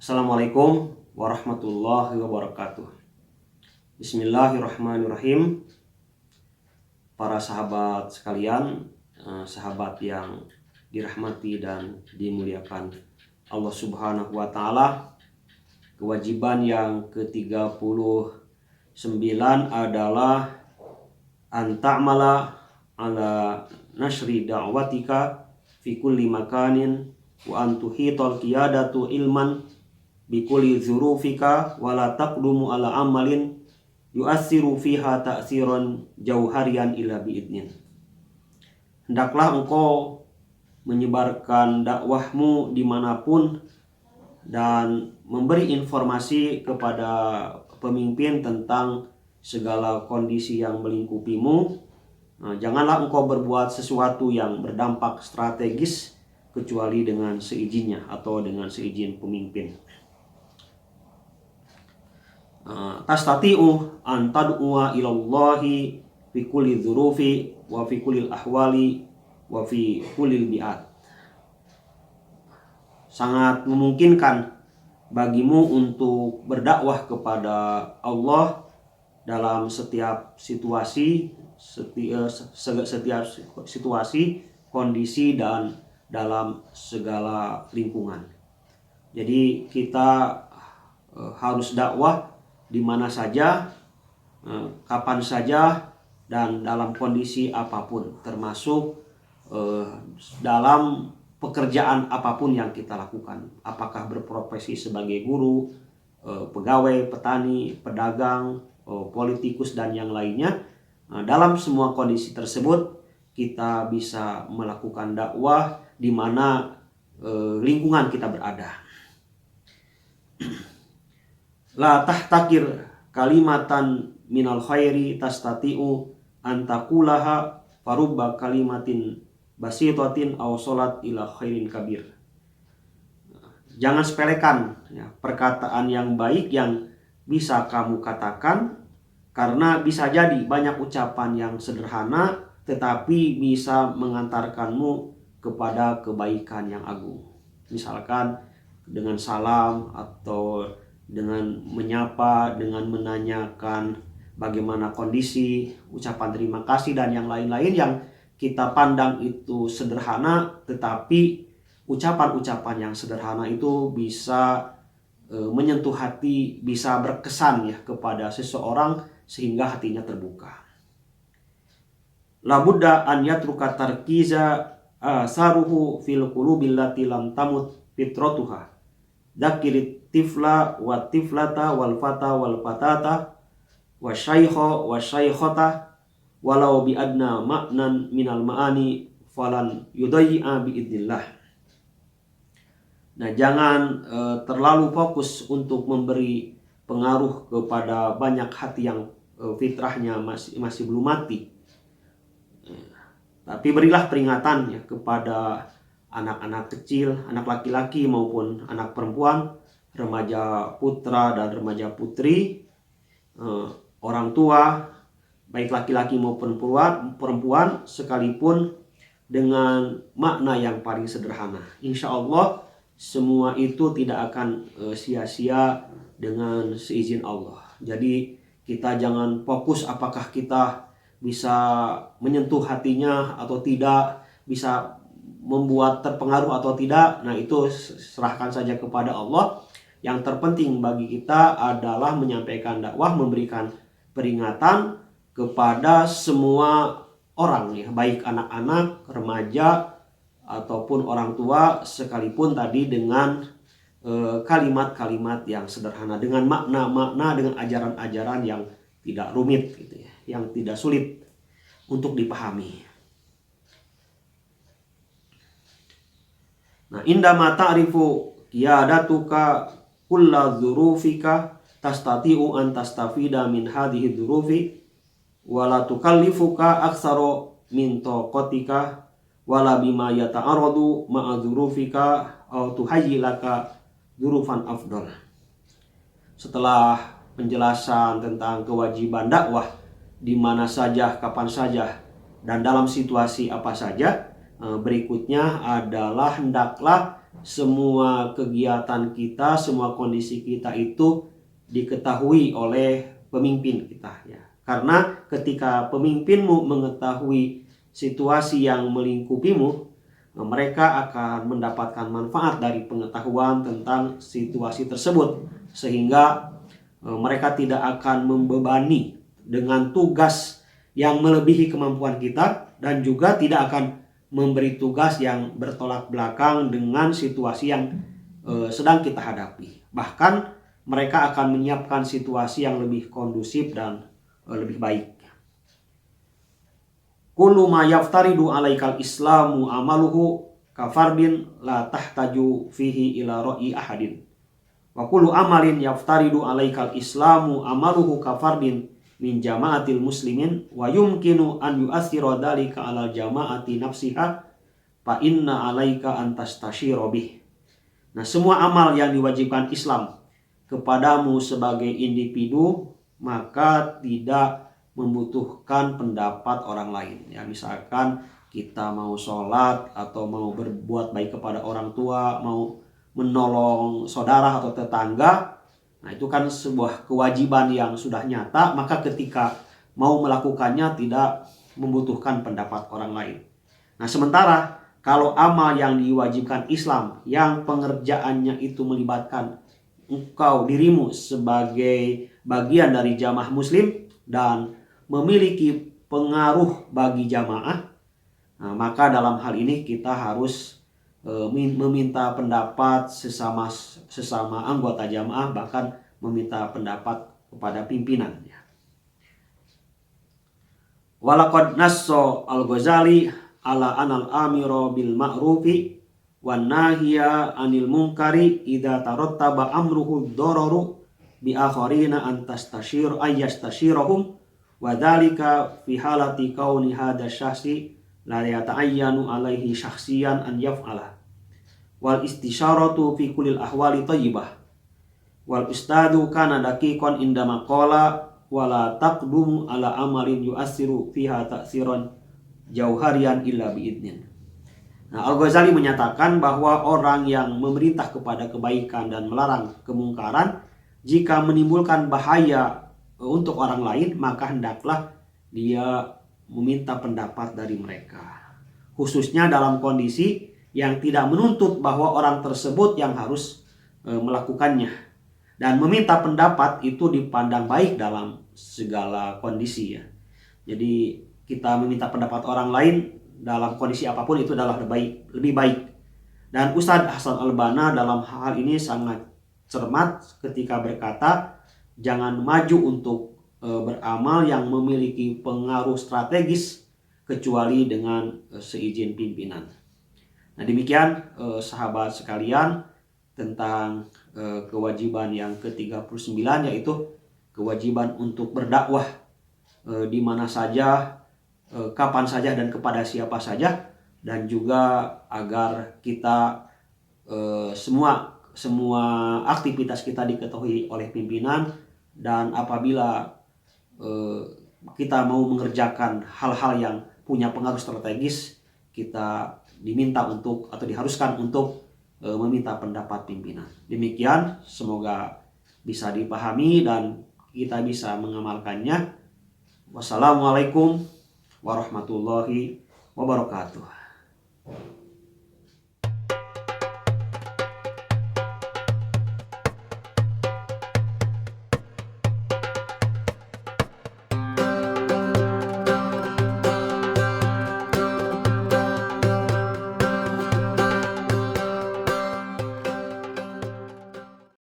Assalamualaikum warahmatullahi wabarakatuh. Bismillahirrahmanirrahim. Para sahabat sekalian, sahabat yang dirahmati dan dimuliakan Allah Subhanahu wa taala. Kewajiban yang ke-39 adalah anta'mala ala nashri da'watika fi kulli makanin wa antuhital qiyadatu ilman bikuli dzurufika wala taqdumu ala amalin yu'assiru fiha ta'siran jauharian ila biidnin. Hendaklah engkau menyebarkan dakwahmu dimanapun dan memberi informasi kepada pemimpin tentang segala kondisi yang melingkupimu. Janganlah engkau berbuat sesuatu yang berdampak strategis kecuali dengan seizinnya atau dengan seizin pemimpin. Tastati'u an tad'uwa ilallahi fi kulli dzurufi wa fi kulli ahwali wa fi kulli bi'at. Sangat memungkinkan bagimu untuk berdakwah kepada Allah dalam setiap situasi, setiap situasi, kondisi, dan dalam segala lingkungan. Jadi kita harus dakwah di mana saja, kapan saja, dan dalam kondisi apapun, termasuk dalam pekerjaan apapun yang kita lakukan. Apakah berprofesi sebagai guru, pegawai, petani, pedagang, politikus, dan yang lainnya. Dalam semua kondisi tersebut kita bisa melakukan dakwah di mana lingkungan kita berada. La tahtakir kalimatan minal khairi tastati'u antakulaha farubba kalimatin basitatin aw salat ila khairin kabir. Jangan sepelekan perkataan yang baik yang bisa kamu katakan, karena bisa jadi banyak ucapan yang sederhana tetapi bisa mengantarkanmu kepada kebaikan yang agung. Misalkan dengan salam, atau dengan menyapa, dengan menanyakan bagaimana kondisi, ucapan terima kasih, dan yang lain-lain yang kita pandang itu sederhana, tetapi ucapan-ucapan yang sederhana itu bisa menyentuh hati, bisa berkesan kepada seseorang sehingga hatinya terbuka. La budda an yatruka tarkiza saruhu fil qulubil lati lam tamut fitratuha. Dzakirit tifla wa tiflata wal fata wal fatata wa syaikha wa syaikhata walau bi adna ma'nan minal ma'ani falan yudayya bi idnillah. Nah, jangan terlalu fokus untuk memberi pengaruh kepada banyak hati yang fitrahnya masih belum mati. Tapi berilah peringatan kepada anak-anak kecil, anak laki-laki maupun anak perempuan, remaja putra dan remaja putri, orang tua, baik laki-laki maupun perempuan, sekalipun dengan makna yang paling sederhana. Insya Allah semua itu tidak akan sia-sia dengan seizin Allah. Jadi kita jangan fokus apakah kita bisa menyentuh hatinya atau tidak, bisa membuat terpengaruh atau tidak. Nah, itu serahkan saja kepada Allah. Yang terpenting bagi kita adalah menyampaikan dakwah, memberikan peringatan kepada semua orang, baik anak-anak, remaja, ataupun orang tua, sekalipun tadi dengan kalimat-kalimat yang sederhana, dengan makna-makna, dengan ajaran-ajaran yang tidak rumit yang tidak sulit untuk dipahami. Nah, indama ta'rifu qiyadatuka kulla dzurufika tastati'u an tastafida min hadhihi dzurufi wala tukallifuka aktsara min taqatika wala bima yata'arradu ma'a dzurufika aw tuhayyilaka dzurufan afdal. Setelah penjelasan tentang kewajiban dakwah di mana saja, kapan saja, dan dalam situasi apa saja, berikutnya adalah hendaklah semua kegiatan kita, semua kondisi kita itu diketahui oleh pemimpin kita ya. Karena ketika pemimpinmu mengetahui situasi yang melingkupimu, mereka akan mendapatkan manfaat dari pengetahuan tentang situasi tersebut, sehingga mereka tidak akan membebani dengan tugas yang melebihi kemampuan kita, dan juga tidak akan memberi tugas yang bertolak belakang dengan situasi yang sedang kita hadapi. Bahkan mereka akan menyiapkan situasi yang lebih kondusif dan lebih baik. Kullu ma yaftaridu alaikal islamu amaluhu kafardin la tahtaju fihi ila ra'i ahadin. Wa kullu amalin yaftaridu alaikal islamu amaluhu kafardin min jama'atil muslimin wa yumkinu an yu'athira dhalika alal jama'ati nafsiha fa inna alaika an tastashira bih. Nah, semua amal yang diwajibkan Islam kepadamu sebagai individu maka tidak membutuhkan pendapat orang lain ya. Misalkan kita mau sholat atau mau berbuat baik kepada orang tua, mau menolong saudara atau tetangga, nah itu kan sebuah kewajiban yang sudah nyata, maka ketika mau melakukannya tidak membutuhkan pendapat orang lain. Nah, sementara kalau amal yang diwajibkan Islam yang pengerjaannya itu melibatkan engkau dirimu sebagai bagian dari jamaah muslim dan memiliki pengaruh bagi jamaah, nah, maka dalam hal ini kita harus meminta pendapat sesama anggota jamaah, bahkan meminta pendapat kepada pimpinan. Walaqad nasso al-Ghazali ala anal amiro bil ma'rufi wan nahiya anil munkari idza tarattaba amruhu dararu bi akharina an tastashir ayyastashirahum wa dzalika fi halati kauni hadha syahsi la yata'ayyanu alaihi syakhsiyan an yaf'ala wal istisyaratu fi kullil ahwali thayyibah wal ustadu kana daqiqan indama qala wala taqdumu ala amalin yu'assiru fiha ta'siran jauharian illa biidnin. Nah, Al-Ghazali menyatakan bahwa orang yang memerintah kepada kebaikan dan melarang kemungkaran, jika menimbulkan bahaya untuk orang lain, maka hendaklah dia meminta pendapat dari mereka. Khususnya dalam kondisi yang tidak menuntut bahwa orang tersebut yang harus melakukannya. Dan meminta pendapat itu dipandang baik dalam segala kondisi ya. Jadi kita meminta pendapat orang lain dalam kondisi apapun itu adalah lebih baik. Dan Ustadz Hasan Al-Banna dalam hal ini sangat cermat ketika berkata, jangan maju untuk beramal yang memiliki pengaruh strategis kecuali dengan seizin pimpinan. Nah, demikian sahabat sekalian tentang kewajiban yang ke-39, yaitu kewajiban untuk berdakwah di mana saja, kapan saja dan kepada siapa saja, dan juga agar kita semua aktivitas kita diketahui oleh pimpinan, dan apabila kita mau mengerjakan hal-hal yang punya pengaruh strategis, kita diminta untuk atau diharuskan untuk meminta pendapat pimpinan. Demikian, semoga bisa dipahami dan kita bisa mengamalkannya. Wassalamualaikum warahmatullahi wabarakatuh.